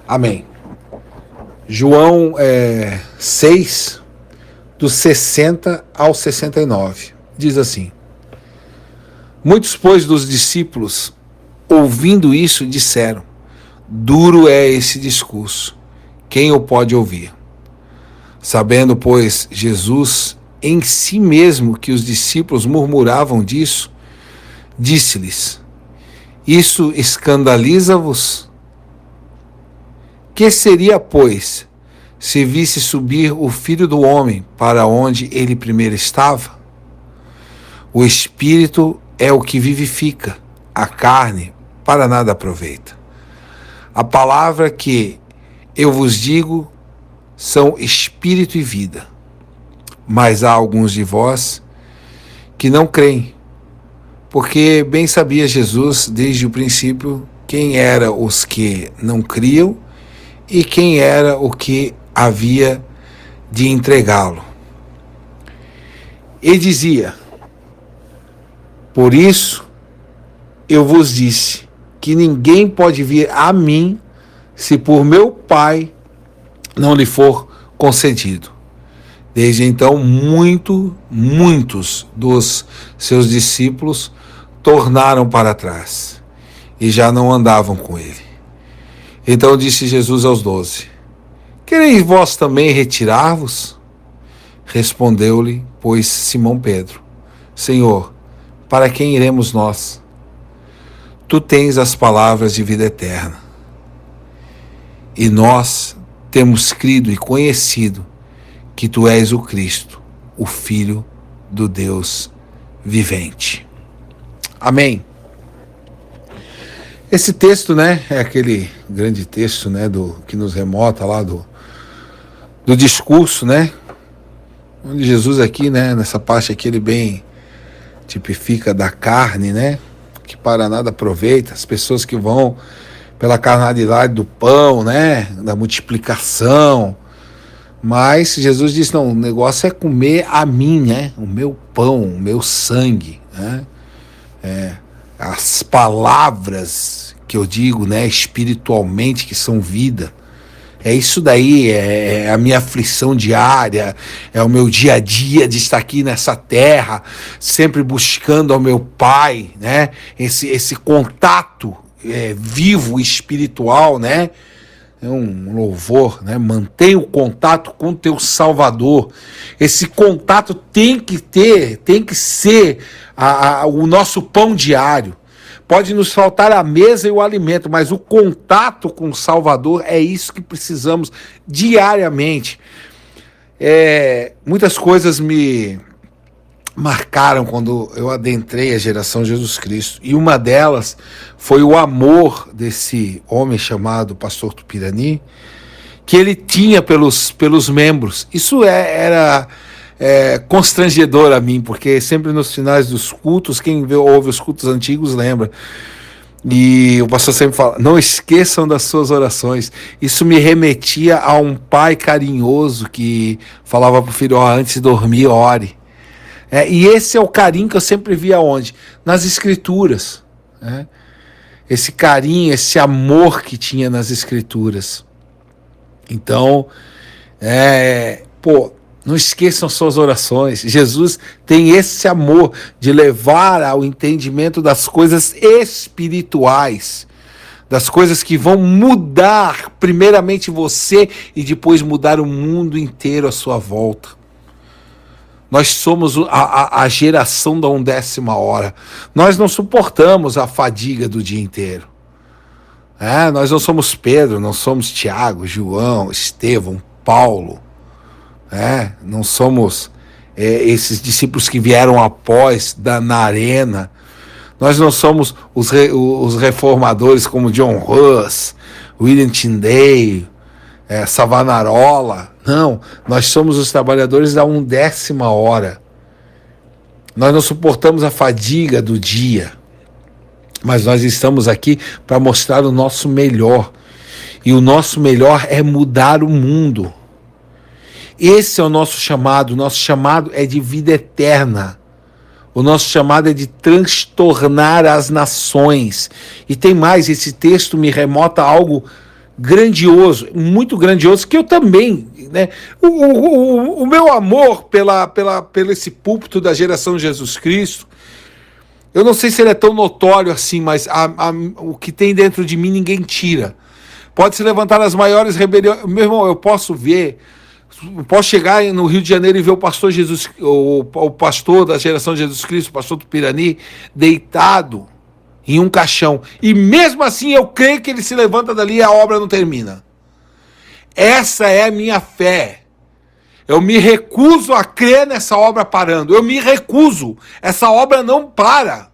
Amém. João 6, dos 60 ao 69, diz assim: Muitos, pois, dos discípulos, ouvindo isso, disseram: Duro é esse discurso, quem o pode ouvir? Sabendo, pois, Jesus em si mesmo que os discípulos murmuravam disso, disse-lhes: Isso escandaliza-vos? Que seria, pois, se visse subir o Filho do Homem para onde ele primeiro estava? O Espírito é o que vivifica, a carne para nada aproveita. A palavra que eu vos digo são Espírito e vida. Mas há alguns de vós que não creem, porque bem sabia Jesus desde o princípio quem eram os que não criam e quem era o que havia de entregá-lo. E dizia: Por isso eu vos disse que ninguém pode vir a mim se por meu Pai não lhe for concedido. Desde então, muitos dos seus discípulos tornaram para trás e já não andavam com ele. Então disse Jesus aos 12: Quereis vós também retirar-vos? Respondeu-lhe, pois, Simão Pedro: Senhor, para quem iremos nós? Tu tens as palavras de vida eterna. E nós temos crido e conhecido que tu és o Cristo, o Filho do Deus vivente. Amém. Esse texto, é aquele grande texto, que nos remota lá do discurso, onde Jesus aqui, nessa parte aqui, ele bem tipifica da carne, que para nada aproveita, as pessoas que vão pela carnalidade do pão, da multiplicação. Mas Jesus disse: não, o negócio é comer a mim, o meu pão, o meu sangue, as palavras que eu digo, espiritualmente, que são vida. É isso daí, é a minha aflição diária, é o meu dia a dia de estar aqui nessa terra, sempre buscando ao meu Pai, esse contato vivo, espiritual, é um louvor, Mantenha o contato com o teu Salvador. Esse contato tem que ser o nosso pão diário. Pode nos faltar a mesa e o alimento, mas o contato com o Salvador é isso que precisamos diariamente. Muitas coisas me marcaram quando eu adentrei a geração Jesus Cristo. E uma delas foi o amor desse homem chamado Pastor Tupirani, que ele tinha pelos membros. Isso era constrangedor a mim, porque sempre nos finais dos cultos, quem ouve os cultos antigos lembra. E o pastor sempre fala: não esqueçam das suas orações. Isso me remetia a um pai carinhoso que falava para o filho: antes de dormir, ore. E esse é o carinho que eu sempre vi aonde? Nas Escrituras. Esse carinho, esse amor que tinha nas Escrituras. Então, não esqueçam suas orações. Jesus tem esse amor de levar ao entendimento das coisas espirituais, das coisas que vão mudar primeiramente você e depois mudar o mundo inteiro à sua volta. Nós somos a geração da 1/10 hora. Nós não suportamos a fadiga do dia inteiro. Nós não somos Pedro, não somos Tiago, João, Estevão, Paulo. Não somos esses discípulos que vieram após na arena. Nós não somos os reformadores como John Hus, William Tyndale, Savonarola. Não, nós somos os trabalhadores da 1/10 hora. Nós não suportamos a fadiga do dia, mas nós estamos aqui para mostrar o nosso melhor. E o nosso melhor é mudar o mundo. Esse é o nosso chamado é de vida eterna. O nosso chamado é de transtornar as nações. E tem mais, esse texto me remota a algo grandioso, muito grandioso, que eu também, né? O meu amor pelo esse púlpito da geração de Jesus Cristo, eu não sei se ele é tão notório assim, mas o que tem dentro de mim ninguém tira. Pode se levantar as maiores rebeliões. Meu irmão, eu posso chegar no Rio de Janeiro e ver o pastor Jesus, o pastor da geração de Jesus Cristo, o pastor do Pirani, deitado em um caixão. E mesmo assim eu creio que ele se levanta dali e a obra não termina. Essa é a minha fé. Eu me recuso a crer nessa obra parando. Eu me recuso. Essa obra não para.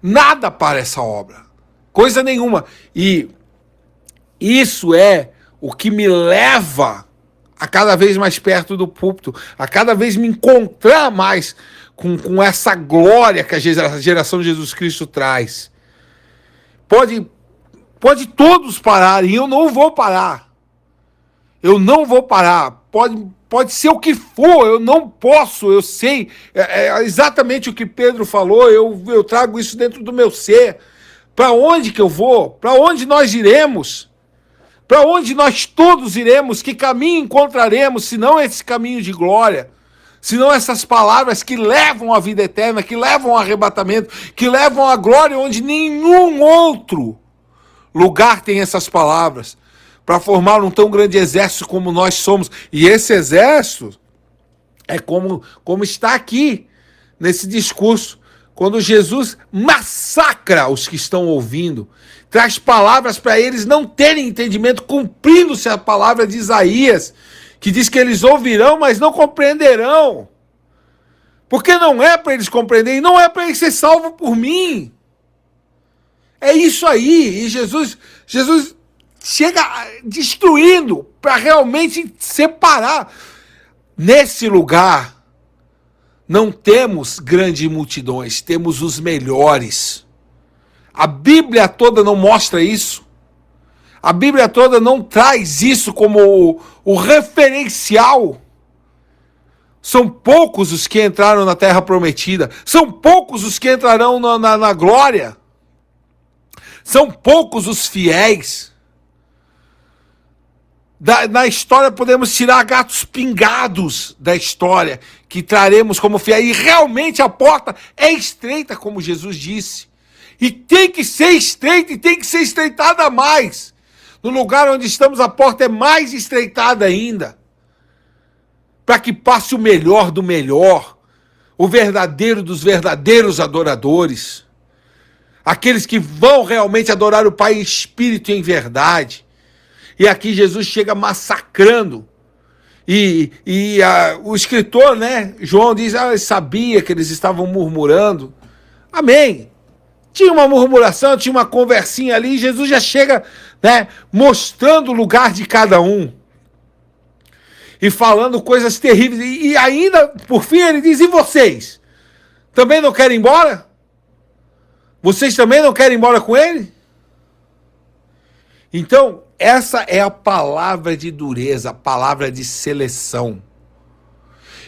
Nada para essa obra. Coisa nenhuma. E isso é o que me leva a cada vez mais perto do púlpito, a cada vez me encontrar mais com essa glória que a geração de Jesus Cristo traz. Pode todos pararem, eu não vou parar. Eu não vou parar. Pode ser o que for, eu não posso, eu sei. É exatamente o que Pedro falou, eu trago isso dentro do meu ser. Para onde que eu vou? Para onde nós iremos? Para onde nós todos iremos? Que caminho encontraremos, se não esse caminho de glória? Se não essas palavras que levam à vida eterna, que levam ao arrebatamento, que levam à glória onde nenhum outro lugar tem essas palavras, para formar um tão grande exército como nós somos. E esse exército é como está aqui, nesse discurso. Quando Jesus massacra os que estão ouvindo, traz palavras para eles não terem entendimento, cumprindo-se a palavra de Isaías, que diz que eles ouvirão, mas não compreenderão. Porque não é para eles compreenderem, não é para eles ser salvos por mim. É isso aí. E Jesus chega destruindo para realmente separar. Nesse lugar, não temos grandes multidões, temos os melhores. A Bíblia toda não mostra isso. A Bíblia toda não traz isso como o referencial. São poucos os que entraram na terra prometida. São poucos os que entrarão na glória. São poucos os fiéis. Na história podemos tirar gatos pingados da história, que traremos como fiéis. E realmente a porta é estreita, como Jesus disse. E tem que ser estreita, e tem que ser estreitada mais. No lugar onde estamos, a porta é mais estreitada ainda. Para que passe o melhor do melhor. O verdadeiro dos verdadeiros adoradores. Aqueles que vão realmente adorar o Pai em espírito e em verdade. E aqui Jesus chega massacrando. O escritor, né, João diz, sabia que eles estavam murmurando. Amém. Tinha uma murmuração, tinha uma conversinha ali, Jesus já chega, né, mostrando o lugar de cada um. E falando coisas terríveis. E ainda, por fim, ele diz, e vocês? Também não querem ir embora? Vocês também não querem ir embora com ele? Então, essa é a palavra de dureza, a palavra de seleção.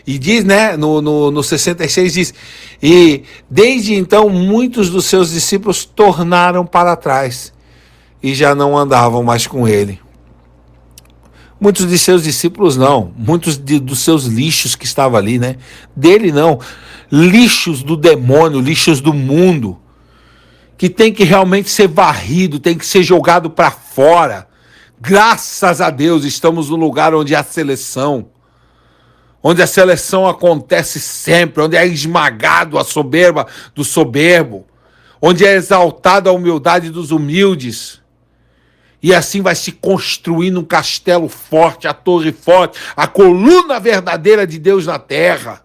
E diz, né, no 66 diz, e desde então muitos dos seus discípulos tornaram para trás e já não andavam mais com ele. Muitos de seus discípulos não, muitos dos seus lixos que estavam ali, né? Dele não, lixos do demônio, lixos do mundo, que tem que realmente ser varrido, tem que ser jogado para fora. Graças a Deus estamos no lugar onde há seleção. Onde a seleção acontece sempre, onde é esmagado a soberba do soberbo, onde é exaltada a humildade dos humildes. E assim vai se construindo um castelo forte, a torre forte, a coluna verdadeira de Deus na terra.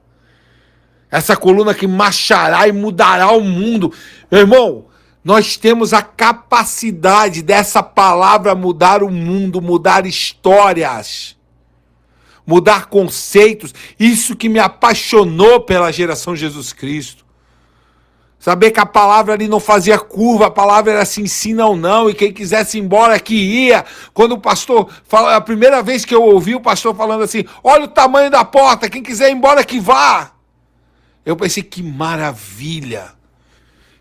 Essa coluna que marchará e mudará o mundo. Meu irmão, nós temos a capacidade dessa palavra mudar o mundo, mudar histórias. Mudar conceitos, isso que me apaixonou pela geração Jesus Cristo. Saber que a palavra ali não fazia curva, a palavra era assim, sim, não, não, e quem quisesse ir embora que ia. Quando o pastor, a primeira vez que eu ouvi o pastor falando assim, olha o tamanho da porta, quem quiser ir embora que vá. Eu pensei, que maravilha.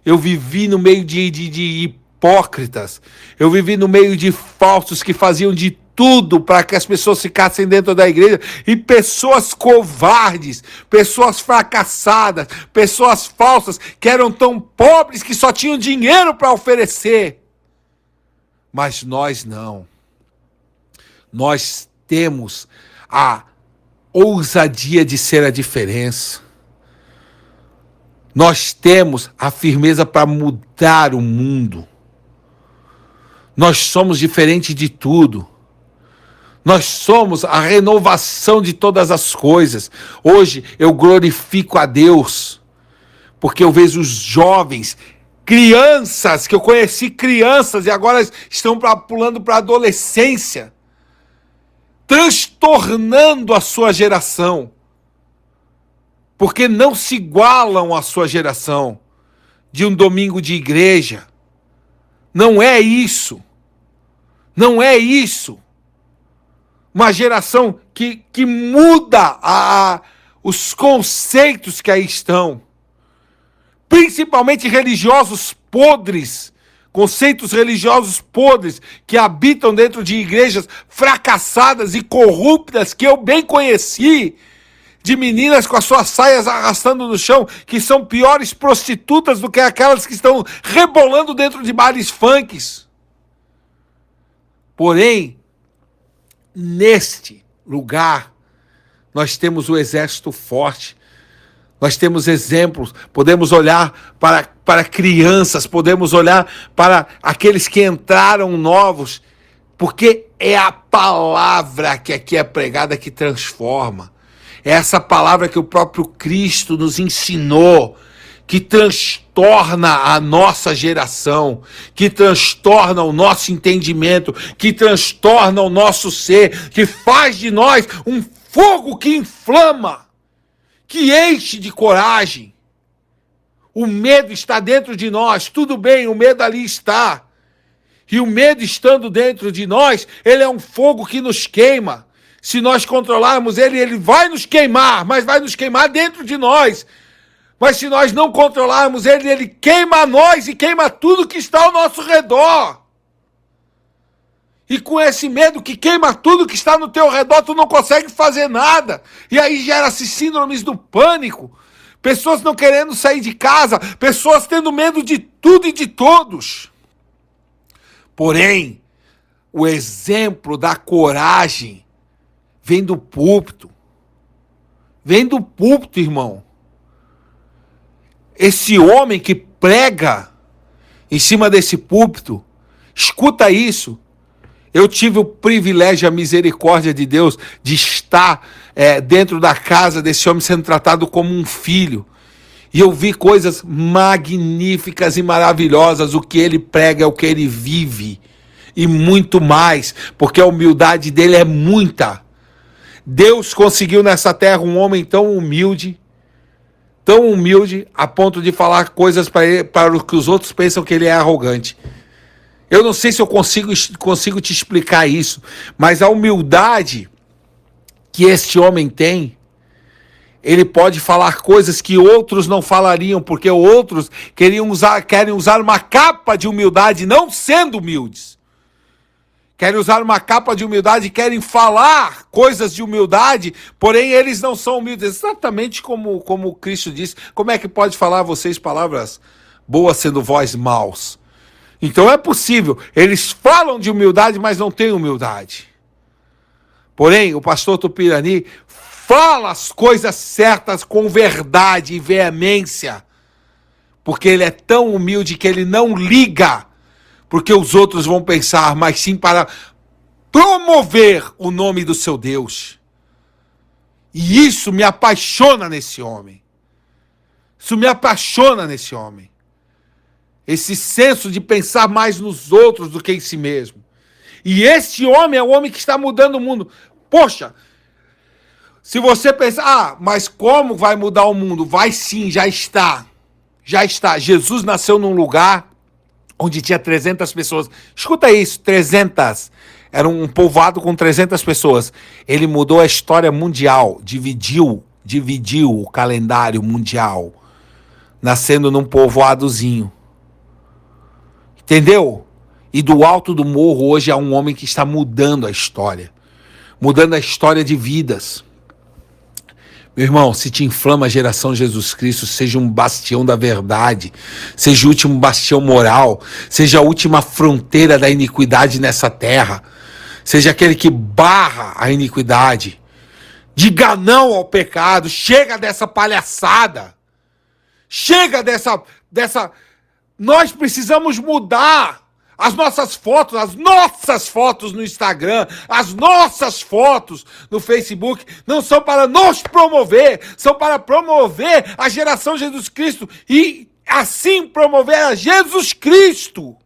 Eu vivi no meio de hipócritas. Eu vivi no meio de falsos que faziam de tudo para que as pessoas ficassem dentro da igreja, e pessoas covardes, pessoas fracassadas, pessoas falsas que eram tão pobres que só tinham dinheiro para oferecer. Mas nós não. Nós temos a ousadia de ser a diferença. Nós temos a firmeza para mudar o mundo. Nós somos diferentes de tudo. Nós somos a renovação de todas as coisas. Hoje eu glorifico a Deus, porque eu vejo os jovens, crianças, que eu conheci crianças e agora estão pulando para a adolescência, transtornando a sua geração, porque não se igualam à sua geração de um domingo de igreja. Não é isso. Não é isso. Uma geração que muda os conceitos que aí estão. Principalmente religiosos podres, conceitos religiosos podres, que habitam dentro de igrejas fracassadas e corruptas, que eu bem conheci, de meninas com as suas saias arrastando no chão, que são piores prostitutas do que aquelas que estão rebolando dentro de bares funks. Porém, neste lugar, nós temos o exército forte, nós temos exemplos, podemos olhar para crianças, podemos olhar para aqueles que entraram novos, porque é a palavra que aqui é pregada que transforma. É essa palavra que o próprio Cristo nos ensinou, que transtorna a nossa geração, que transtorna o nosso entendimento, que transtorna o nosso ser, que faz de nós um fogo que inflama, que enche de coragem. O medo está dentro de nós, tudo bem, o medo ali está. E o medo estando dentro de nós, ele é um fogo que nos queima. Se nós controlarmos ele, ele vai nos queimar, mas vai nos queimar dentro de nós. Mas se nós não controlarmos ele, ele queima nós e queima tudo que está ao nosso redor. E com esse medo que queima tudo que está no teu redor, tu não consegue fazer nada. E aí gera-se síndromes do pânico. Pessoas não querendo sair de casa, pessoas tendo medo de tudo e de todos. Porém, o exemplo da coragem vem do púlpito. Vem do púlpito, irmão. Esse homem que prega em cima desse púlpito, escuta isso. Eu tive o privilégio, a misericórdia de Deus, de estar dentro da casa desse homem sendo tratado como um filho. E eu vi coisas magníficas e maravilhosas. O que ele prega é o que ele vive. E muito mais, porque a humildade dele é muita. Deus conseguiu nessa terra um homem tão humilde a ponto de falar coisas para o que os outros pensam que ele é arrogante. Eu não sei se eu consigo te explicar isso, mas a humildade que este homem tem, ele pode falar coisas que outros não falariam, porque outros querem usar uma capa de humildade, não sendo humildes. Querem usar uma capa de humildade, querem falar coisas de humildade, porém eles não são humildes. Exatamente como Cristo disse. Como é que pode falar vocês palavras boas sendo vós maus? Então é possível. Eles falam de humildade, mas não têm humildade. Porém, o pastor Tupirani fala as coisas certas com verdade e veemência, porque ele é tão humilde que ele não liga porque os outros vão pensar, mas sim para promover o nome do seu Deus. E isso me apaixona nesse homem. Isso me apaixona nesse homem. Esse senso de pensar mais nos outros do que em si mesmo. E este homem é o homem que está mudando o mundo. Poxa, se você pensar, mas como vai mudar o mundo? Vai sim, já está. Já está. Jesus nasceu num lugar onde tinha 300 pessoas. Escuta isso, 300. Era um povoado com 300 pessoas. Ele mudou a história mundial, dividiu o calendário mundial, nascendo num povoadozinho. Entendeu? E do alto do morro hoje há um homem que está mudando a história. Mudando a história de vidas. Meu irmão, se te inflama a geração Jesus Cristo, seja um bastião da verdade, seja o último bastião moral, seja a última fronteira da iniquidade nessa terra, seja aquele que barra a iniquidade. Diga não ao pecado, chega dessa palhaçada. Chega dessa... Nós precisamos mudar as nossas fotos no Instagram, as nossas fotos no Facebook, não são para nos promover, são para promover a geração Jesus Cristo e assim promover a Jesus Cristo.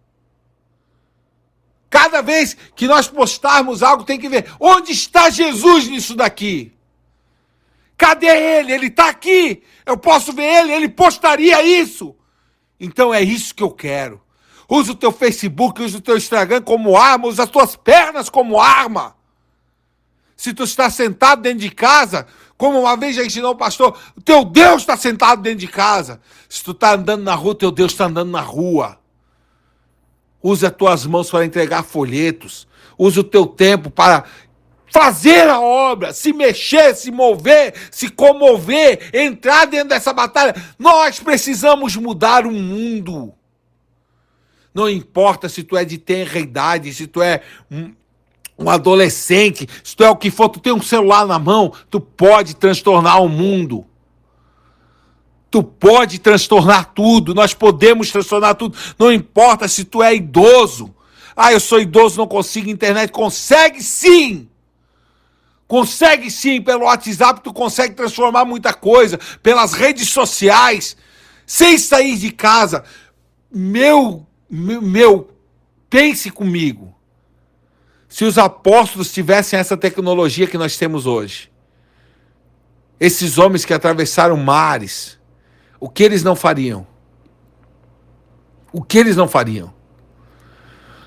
Cada vez que nós postarmos algo, tem que ver onde está Jesus nisso daqui. Cadê ele? Ele está aqui. Eu posso ver ele postaria isso. Então é isso que eu quero. Usa o teu Facebook, usa o teu Instagram como arma, usa as tuas pernas como arma. Se tu está sentado dentro de casa, como uma vez já ensinou o pastor, o teu Deus está sentado dentro de casa. Se tu está andando na rua, teu Deus está andando na rua. Usa as tuas mãos para entregar folhetos. Usa o teu tempo para fazer a obra, se mexer, se mover, se comover, entrar dentro dessa batalha. Nós precisamos mudar o mundo. Não importa se tu é de tenra idade, se tu é um adolescente, se tu é o que for, tu tem um celular na mão, tu pode transtornar o mundo. Tu pode transtornar tudo, nós podemos transtornar tudo. Não importa se tu é idoso. Ah, eu sou idoso, não consigo internet. Consegue sim! Consegue sim, pelo WhatsApp tu consegue transformar muita coisa, pelas redes sociais, sem sair de casa. Meu, pense comigo. Se os apóstolos tivessem essa tecnologia que nós temos hoje, esses homens que atravessaram mares, o que eles não fariam? O que eles não fariam?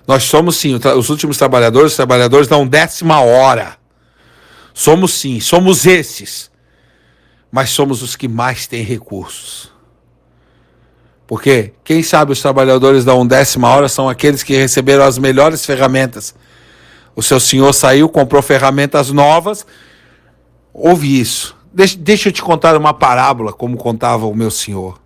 Nós somos sim, os últimos trabalhadores, os trabalhadores da 10ª hora. Somos sim, somos esses, mas somos os que mais têm recursos. Porque, quem sabe os trabalhadores da 10ª hora são aqueles que receberam as melhores ferramentas. O seu senhor saiu, comprou ferramentas novas. Ouve isso. Deixa eu te contar uma parábola, como contava o meu senhor.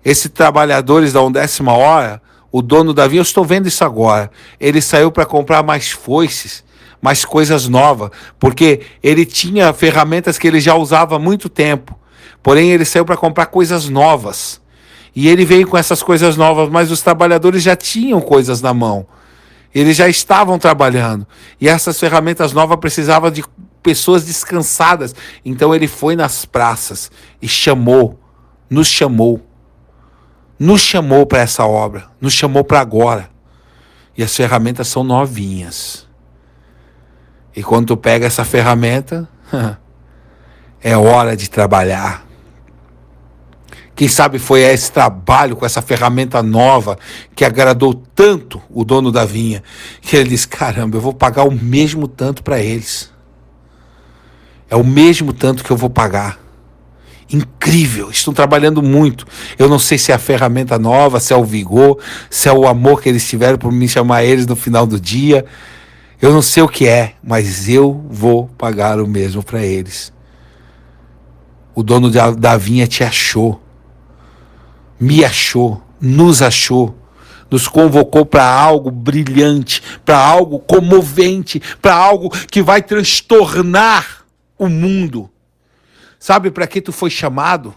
Esses trabalhadores da 10ª hora, o dono da vinha, eu estou vendo isso agora, ele saiu para comprar mais foices, mais coisas novas, porque ele tinha ferramentas que ele já usava há muito tempo, porém ele saiu para comprar coisas novas, e ele veio com essas coisas novas, mas os trabalhadores já tinham coisas na mão, eles já estavam trabalhando, e essas ferramentas novas precisavam de pessoas descansadas, então ele foi nas praças e nos chamou para essa obra, nos chamou para agora, e as ferramentas são novinhas. E quando tu pega essa ferramenta, é hora de trabalhar. Quem sabe foi esse trabalho com essa ferramenta nova que agradou tanto o dono da vinha, que ele disse, caramba, eu vou pagar o mesmo tanto para eles. É o mesmo tanto que eu vou pagar. Incrível, estão trabalhando muito. Eu não sei se é a ferramenta nova, se é o vigor, se é o amor que eles tiveram por me chamar eles no final do dia. Eu não sei o que é, mas eu vou pagar o mesmo para eles. O dono da vinha te achou, me achou, nos convocou para algo brilhante, para algo comovente, para algo que vai transtornar o mundo. Sabe para que tu foi chamado?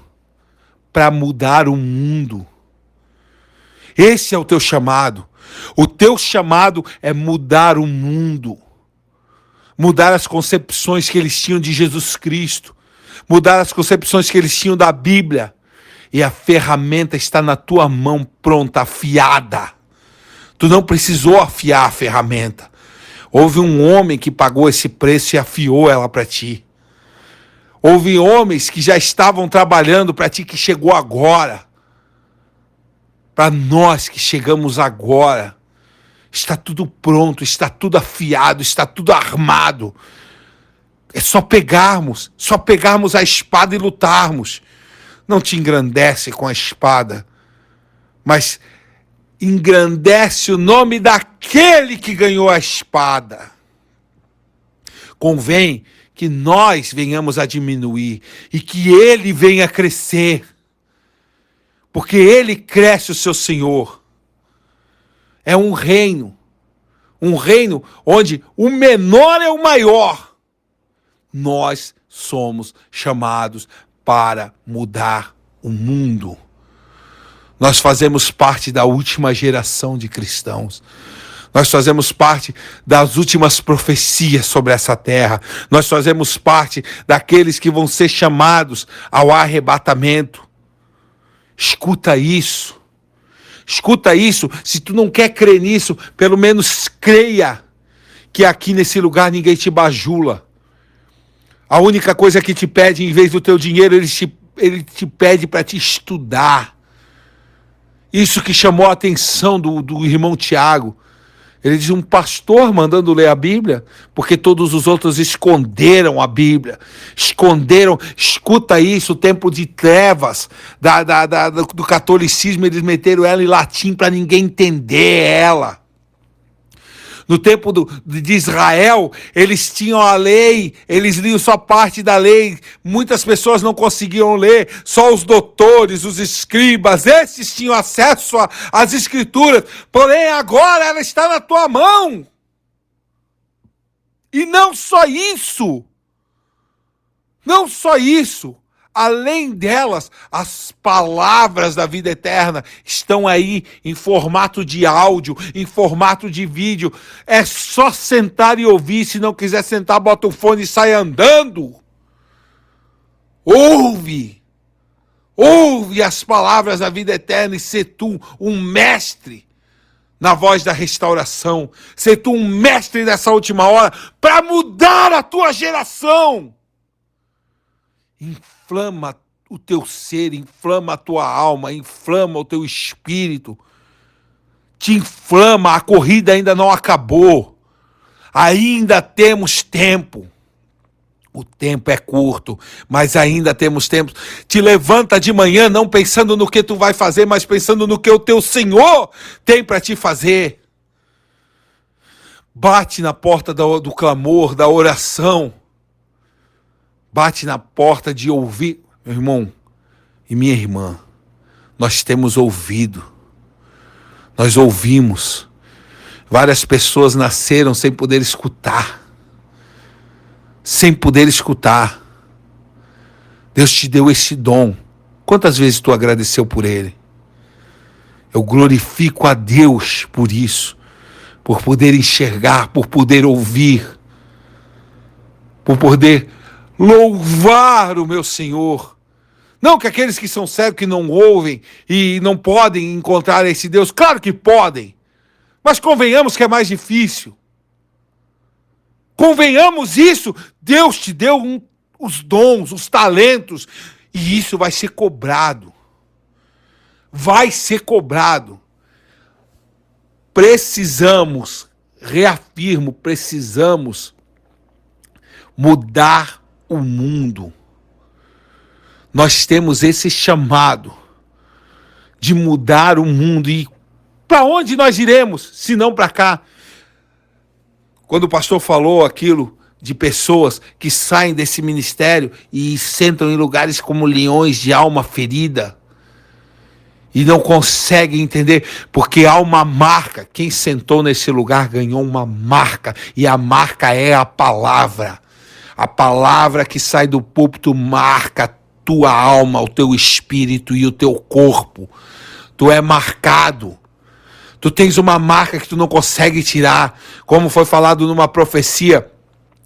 Para mudar o mundo. Esse é o teu chamado. O teu chamado é mudar o mundo. Mudar as concepções que eles tinham de Jesus Cristo. Mudar as concepções que eles tinham da Bíblia. E a ferramenta está na tua mão pronta, afiada. Tu não precisou afiar a ferramenta. Houve um homem que pagou esse preço e afiou ela para ti. Houve homens que já estavam trabalhando para ti que chegou agora. Para nós que chegamos agora, está tudo pronto, está tudo afiado, está tudo armado. É só pegarmos a espada e lutarmos. Não te engrandece com a espada, mas engrandece o nome daquele que ganhou a espada. Convém que nós venhamos a diminuir e que ele venha a crescer, porque ele cresce, o seu Senhor. É um reino onde o menor é o maior. Nós somos chamados para mudar o mundo. Nós fazemos parte da última geração de cristãos. Nós fazemos parte das últimas profecias sobre essa terra. Nós fazemos parte daqueles que vão ser chamados ao arrebatamento. Escuta isso. Escuta isso. Se tu não quer crer nisso, pelo menos creia que aqui nesse lugar ninguém te bajula. A única coisa que te pede, em vez do teu dinheiro, ele te pede para te estudar. Isso que chamou a atenção do irmão Tiago. Ele diz, um pastor mandando ler a Bíblia, porque todos os outros esconderam a Bíblia. Esconderam, escuta isso, o tempo de trevas do catolicismo, eles meteram ela em latim para ninguém entender ela. No tempo de Israel, eles tinham a lei, eles liam só parte da lei. Muitas pessoas não conseguiam ler, só os doutores, os escribas, esses tinham acesso às escrituras. Porém, agora ela está na tua mão. E não só isso. Além delas, as palavras da vida eterna estão aí em formato de áudio, em formato de vídeo. É só sentar e ouvir. Se não quiser sentar, bota o fone e sai andando. Ouve as palavras da vida eterna e sê tu um mestre na voz da restauração. Sê tu um mestre dessa última hora para mudar a tua geração. Inflama o teu ser, inflama a tua alma, inflama o teu espírito. Te inflama, a corrida ainda não acabou. Ainda temos tempo. O tempo é curto, mas ainda temos tempo. Te levanta de manhã não pensando no que tu vai fazer, mas pensando no que o teu Senhor tem para te fazer. Bate na porta do clamor, da oração. Bate na porta de ouvir. Meu irmão e minha irmã, nós temos ouvido. Nós ouvimos. Várias pessoas nasceram sem poder escutar. Sem poder escutar. Deus te deu esse dom. Quantas vezes tu agradeceu por ele? Eu glorifico a Deus por isso. Por poder enxergar, por poder ouvir. Por poder louvar o meu Senhor. Não que aqueles que são cegos, que não ouvem e não podem encontrar esse Deus. Claro que podem. Mas convenhamos que é mais difícil. Convenhamos isso. Deus te deu os dons, os talentos. E isso vai ser cobrado. Vai ser cobrado. Precisamos, reafirmo, precisamos mudar o mundo. Nós temos esse chamado de mudar o mundo. E para onde nós iremos, se não para cá? Quando o pastor falou aquilo de pessoas que saem desse ministério e sentam em lugares como leões de alma ferida e não conseguem entender, porque há uma marca. Quem sentou nesse lugar ganhou uma marca, e a marca é a palavra. A palavra que sai do púlpito marca a tua alma, o teu espírito e o teu corpo. Tu é marcado. Tu tens uma marca que tu não consegue tirar. Como foi falado numa profecia,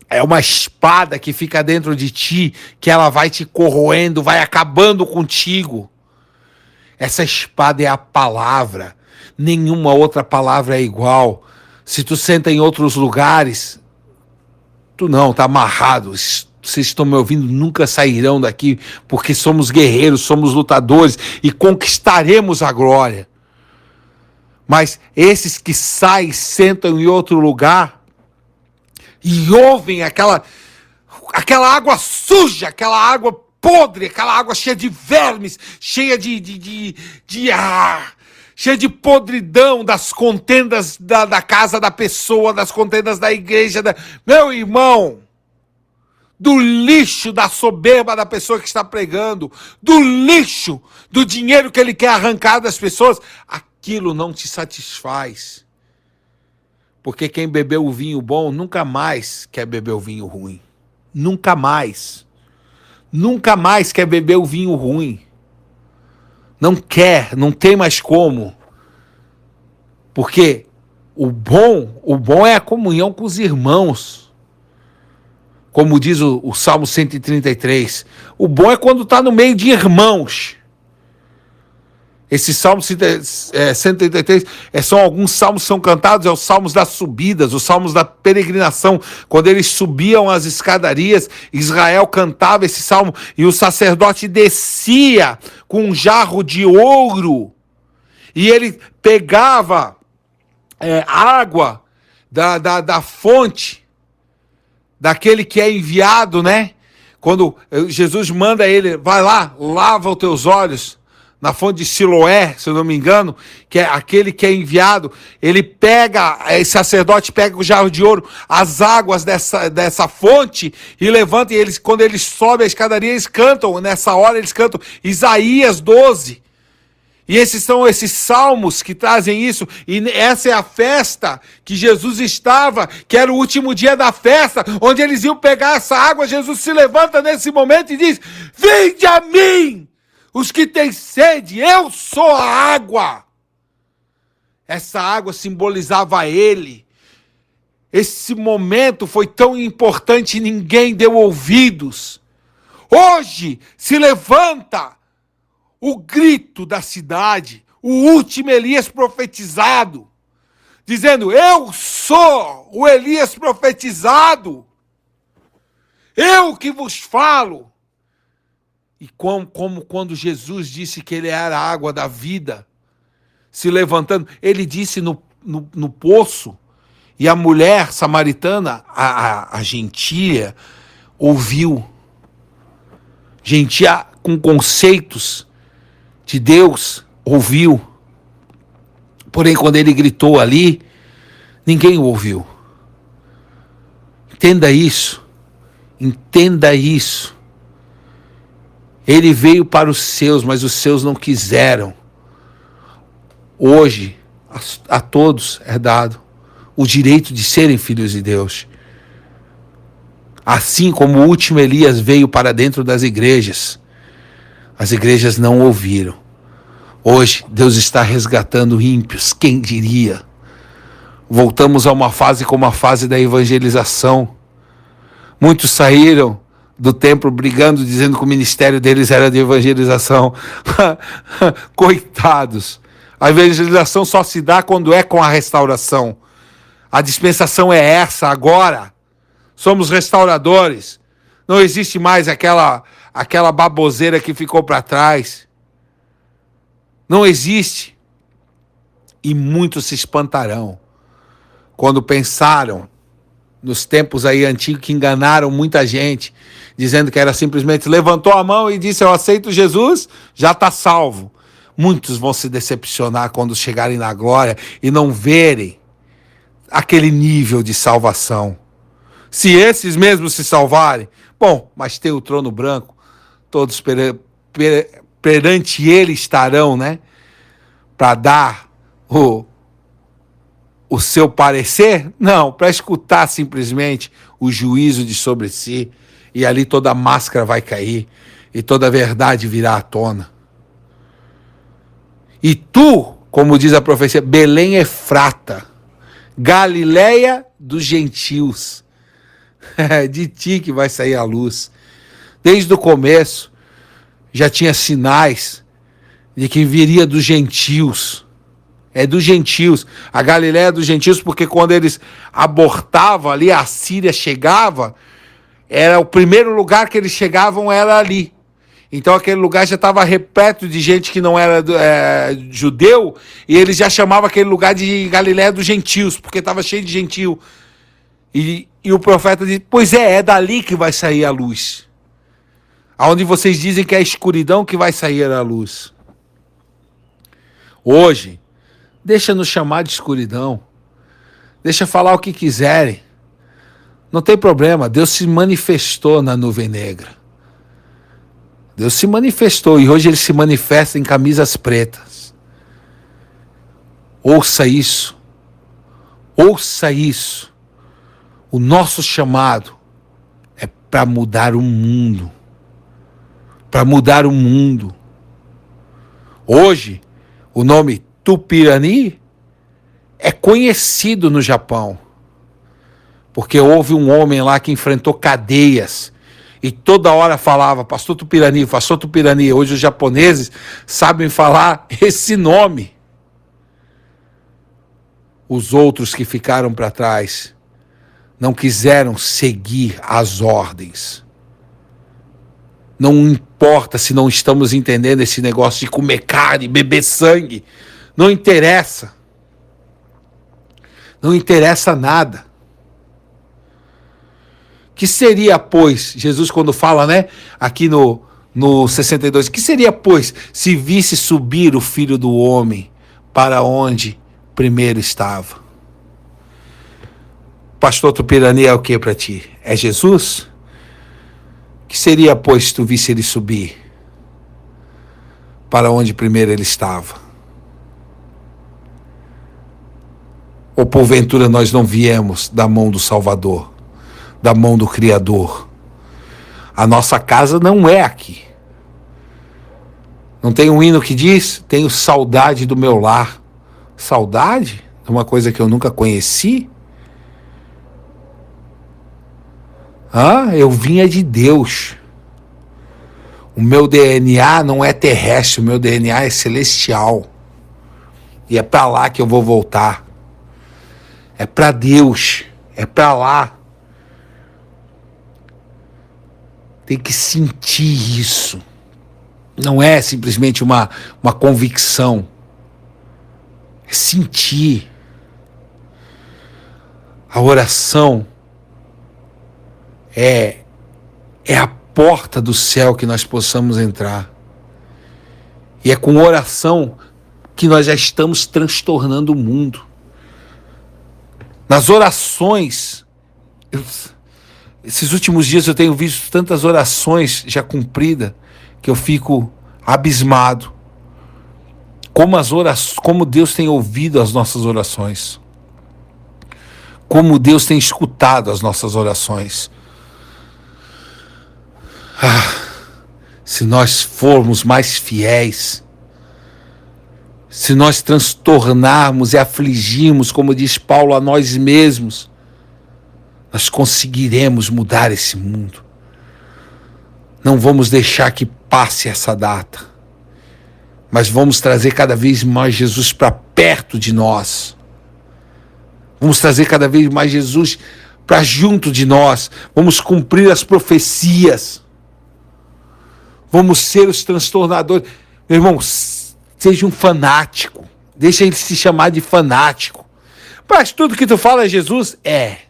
é uma espada que fica dentro de ti, que ela vai te corroendo, vai acabando contigo. Essa espada é a palavra. Nenhuma outra palavra é igual. Se tu senta em outros lugares, tu não, tá amarrado. Vocês estão me ouvindo, nunca sairão daqui, porque somos guerreiros, somos lutadores e conquistaremos a glória. Mas esses que saem, sentam em outro lugar e ouvem aquela água suja, aquela água podre, aquela água cheia de vermes, cheia cheia de podridão das contendas da casa da pessoa, das contendas da igreja. Meu irmão, do lixo da soberba da pessoa que está pregando, do lixo do dinheiro que ele quer arrancar das pessoas, aquilo não te satisfaz. Porque quem bebeu o vinho bom nunca mais quer beber o vinho ruim. Nunca mais. Nunca mais quer beber o vinho ruim. Não quer, não tem mais como. Porque o bom é a comunhão com os irmãos. Como diz o Salmo 133. O bom é quando está no meio de irmãos. Esse Salmo 133 são alguns salmos que são cantados, os salmos das subidas, os salmos da peregrinação. Quando eles subiam as escadarias, Israel cantava esse salmo e o sacerdote descia com um jarro de ouro e ele pegava água da fonte, daquele que é enviado, né? Quando Jesus manda ele, vai lá, lava os teus olhos, na fonte de Siloé, se eu não me engano, que é aquele que é enviado, ele pega, esse sacerdote pega o jarro de ouro, as águas dessa fonte, e levanta, e eles, quando eles sobem a escadaria, eles cantam, nessa hora eles cantam Isaías 12. E esses são esses salmos que trazem isso, e essa é a festa que Jesus estava, que era o último dia da festa, onde eles iam pegar essa água. Jesus se levanta nesse momento e diz: vinde a mim, os que têm sede, eu sou a água. Essa água simbolizava ele. Esse momento foi tão importante e ninguém deu ouvidos. Hoje se levanta o grito da cidade, o último Elias profetizado, dizendo: eu sou o Elias profetizado, eu que vos falo. E como quando Jesus disse que ele era a água da vida, se levantando, ele disse no poço, e a mulher samaritana, a gentia, ouviu. Gentia com conceitos de Deus, ouviu. Porém, quando ele gritou ali, ninguém o ouviu. Entenda isso. Entenda isso. Ele veio para os seus, mas os seus não quiseram. Hoje, a todos é dado o direito de serem filhos de Deus. Assim como o último Elias veio para dentro das igrejas, as igrejas não ouviram. Hoje, Deus está resgatando ímpios, quem diria? Voltamos a uma fase como a fase da evangelização. Muitos saíram do templo brigando, dizendo que o ministério deles era de evangelização. Coitados. A evangelização só se dá quando é com a restauração. A dispensação é essa agora. Somos restauradores. Não existe mais aquela baboseira que ficou para trás. Não existe. E muitos se espantarão quando pensaram nos tempos aí antigos que enganaram muita gente, dizendo que era simplesmente levantou a mão e disse: eu aceito Jesus, já está salvo. Muitos vão se decepcionar quando chegarem na glória e não verem aquele nível de salvação. Se esses mesmos se salvarem, bom, mas tem o trono branco, todos perante ele estarão, né? Para dar o seu parecer? Não, para escutar simplesmente o juízo de sobre si, e ali toda a máscara vai cair, e toda a verdade virá à tona. E tu, como diz a profecia, Belém Efrata, Galileia dos gentios, de ti que vai sair a luz. Desde o começo, já tinha sinais de que viria dos gentios. É dos gentios. A Galileia é dos gentios, porque quando eles abortavam ali, a Síria chegava, era o primeiro lugar que eles chegavam era ali. Então aquele lugar já estava repleto de gente que não era judeu, e eles já chamavam aquele lugar de Galileia dos gentios, porque estava cheio de gentio. E o profeta diz: pois é dali que vai sair a luz. Aonde vocês dizem que é a escuridão que vai sair a luz. Hoje, Deixa nos chamar de escuridão. Deixa falar o que quiserem. Não tem problema. Deus se manifestou na nuvem negra. Deus se manifestou e hoje ele se manifesta em camisas pretas. Ouça isso. Ouça isso. O nosso chamado é para mudar o mundo. Para mudar o mundo. Hoje, o nome Tupirani é conhecido no Japão. Porque houve um homem lá que enfrentou cadeias e toda hora falava, Pastor Tupirani, Pastor Tupirani. Hoje os japoneses sabem falar esse nome. Os outros que ficaram para trás não quiseram seguir as ordens. Não importa se não estamos entendendo esse negócio de comer carne, beber sangue. Não interessa. Não interessa nada. Que seria, pois, Jesus quando fala, né, aqui no 62, que seria, pois, se visse subir o Filho do Homem para onde primeiro estava? Pastor Tupirani é o que para ti? É Jesus? Que seria, pois, se tu visse ele subir para onde primeiro ele estava? Ou porventura nós não viemos da mão do Salvador, da mão do Criador? A nossa casa não é aqui. Não tem um hino que diz, tenho saudade do meu lar. Saudade de uma coisa que eu nunca conheci? Eu vinha de Deus. O meu DNA não é terrestre, o meu DNA é celestial. E é para lá que eu vou voltar. É para Deus, é para lá. Tem que sentir isso. Não é simplesmente uma convicção. É sentir. A oração é a porta do céu que nós possamos entrar. E é com oração que nós já estamos transtornando o mundo. Nas orações, esses últimos dias eu tenho visto tantas orações já cumpridas que eu fico abismado. Como Deus tem ouvido as nossas orações. Como Deus tem escutado as nossas orações. Se nós formos mais fiéis, se nós transtornarmos e afligirmos, como diz Paulo, a nós mesmos, nós conseguiremos mudar esse mundo. Não vamos deixar que passe essa data, mas vamos trazer cada vez mais Jesus para perto de nós. Vamos trazer cada vez mais Jesus para junto de nós. Vamos cumprir as profecias. Vamos ser os transtornadores. Meu irmão, seja um fanático. Deixa ele se chamar de fanático. Mas tudo que tu fala é Jesus? É.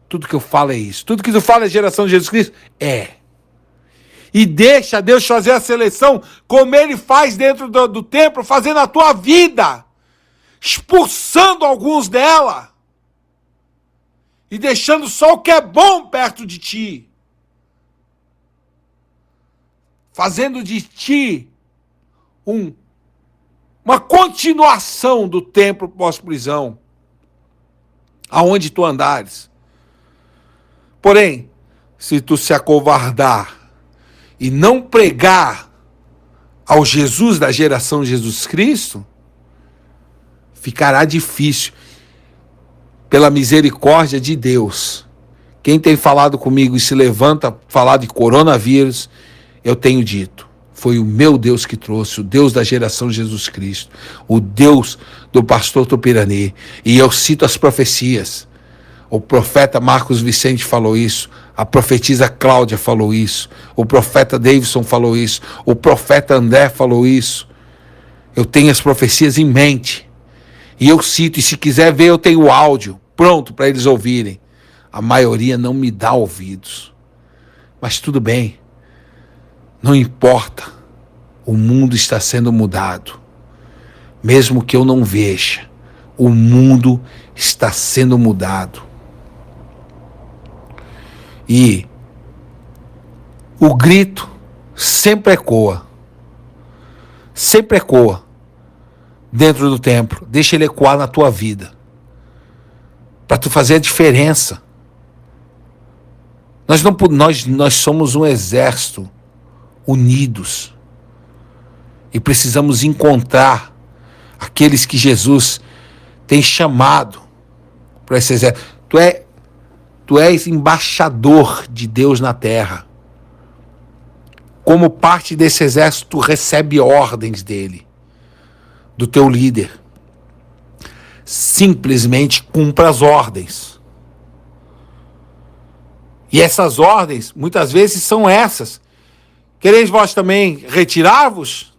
Tudo que eu falo é isso. Tudo que tu fala é geração de Jesus Cristo? É. E deixa Deus fazer a seleção como ele faz dentro do templo, fazendo a tua vida. Expulsando alguns dela. E deixando só o que é bom perto de ti. Fazendo de ti uma continuação do templo pós-prisão, aonde tu andares. Porém, se tu se acovardar e não pregar ao Jesus da geração Jesus Cristo, ficará difícil. Pela misericórdia de Deus, quem tem falado comigo e se levanta falar de coronavírus, eu tenho dito, foi o meu Deus que trouxe, o Deus da geração Jesus Cristo, o Deus do pastor Tupirani. E eu cito as profecias. O profeta Marcos Vicente falou isso, a profetisa Cláudia falou isso, o profeta Davidson falou isso, o profeta André falou isso. Eu tenho as profecias em mente. E eu cito, e se quiser ver, eu tenho o áudio pronto para eles ouvirem. A maioria não me dá ouvidos. Mas tudo bem. Não importa, o mundo está sendo mudado. mesmo que eu não veja, o mundo está sendo mudado. E o grito sempre ecoa dentro do templo. Deixa ele ecoar na tua vida, para tu fazer a diferença. Nós somos um exército unidos e precisamos encontrar aqueles que Jesus tem chamado para esse exército. Tu és embaixador de Deus na terra. Como parte desse exército, tu recebe ordens dele, do teu líder. Simplesmente cumpra as ordens. E essas ordens, muitas vezes, são essas. Quereis vós também retirar-vos?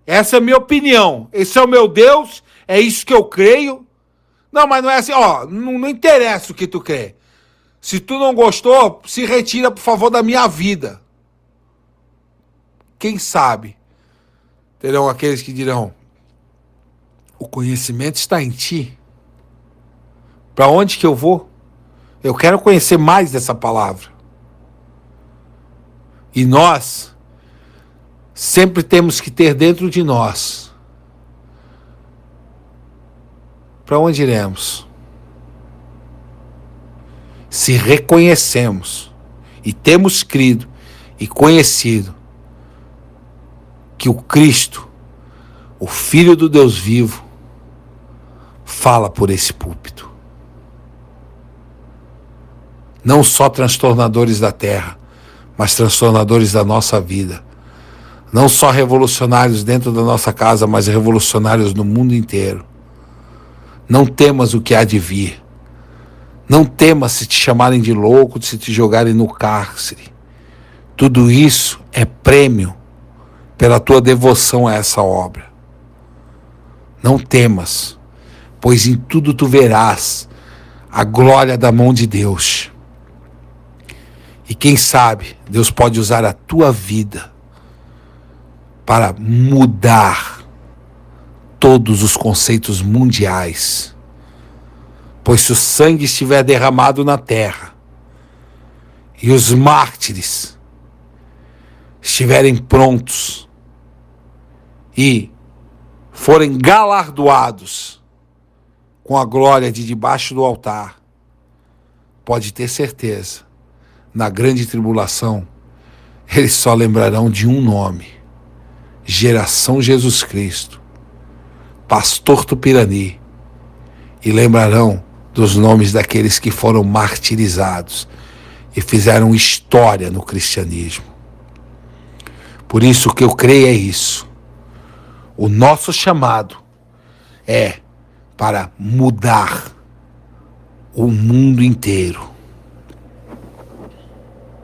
Essa é a minha opinião. Esse é o meu Deus, é isso que eu creio. Não, mas não é assim, não interessa o que tu crê. Se tu não gostou, se retira, por favor, da minha vida. Quem sabe? Terão aqueles que dirão, o conhecimento está em ti. Para onde que eu vou? Eu quero conhecer mais dessa palavra. E nós sempre temos que ter dentro de nós. Para onde iremos? Se reconhecemos e temos crido e conhecido que o Cristo, o Filho do Deus vivo, fala por esse púlpito. Não só transtornadores da terra, mas transtornadores da nossa vida. Não só revolucionários dentro da nossa casa, mas revolucionários no mundo inteiro. Não temas o que há de vir. Não temas se te chamarem de louco, se te jogarem no cárcere. Tudo isso é prêmio pela tua devoção a essa obra. Não temas, pois em tudo tu verás a glória da mão de Deus. E quem sabe, Deus pode usar a tua vida para mudar todos os conceitos mundiais. Pois se o sangue estiver derramado na terra e os mártires estiverem prontos e forem galardoados com a glória de debaixo do altar, pode ter certeza, na grande tribulação, eles só lembrarão de um nome: Geração Jesus Cristo, Pastor Tupirani, e lembrarão dos nomes daqueles que foram martirizados e fizeram história no cristianismo. Por isso o que eu creio é isso. O nosso chamado é para mudar o mundo inteiro.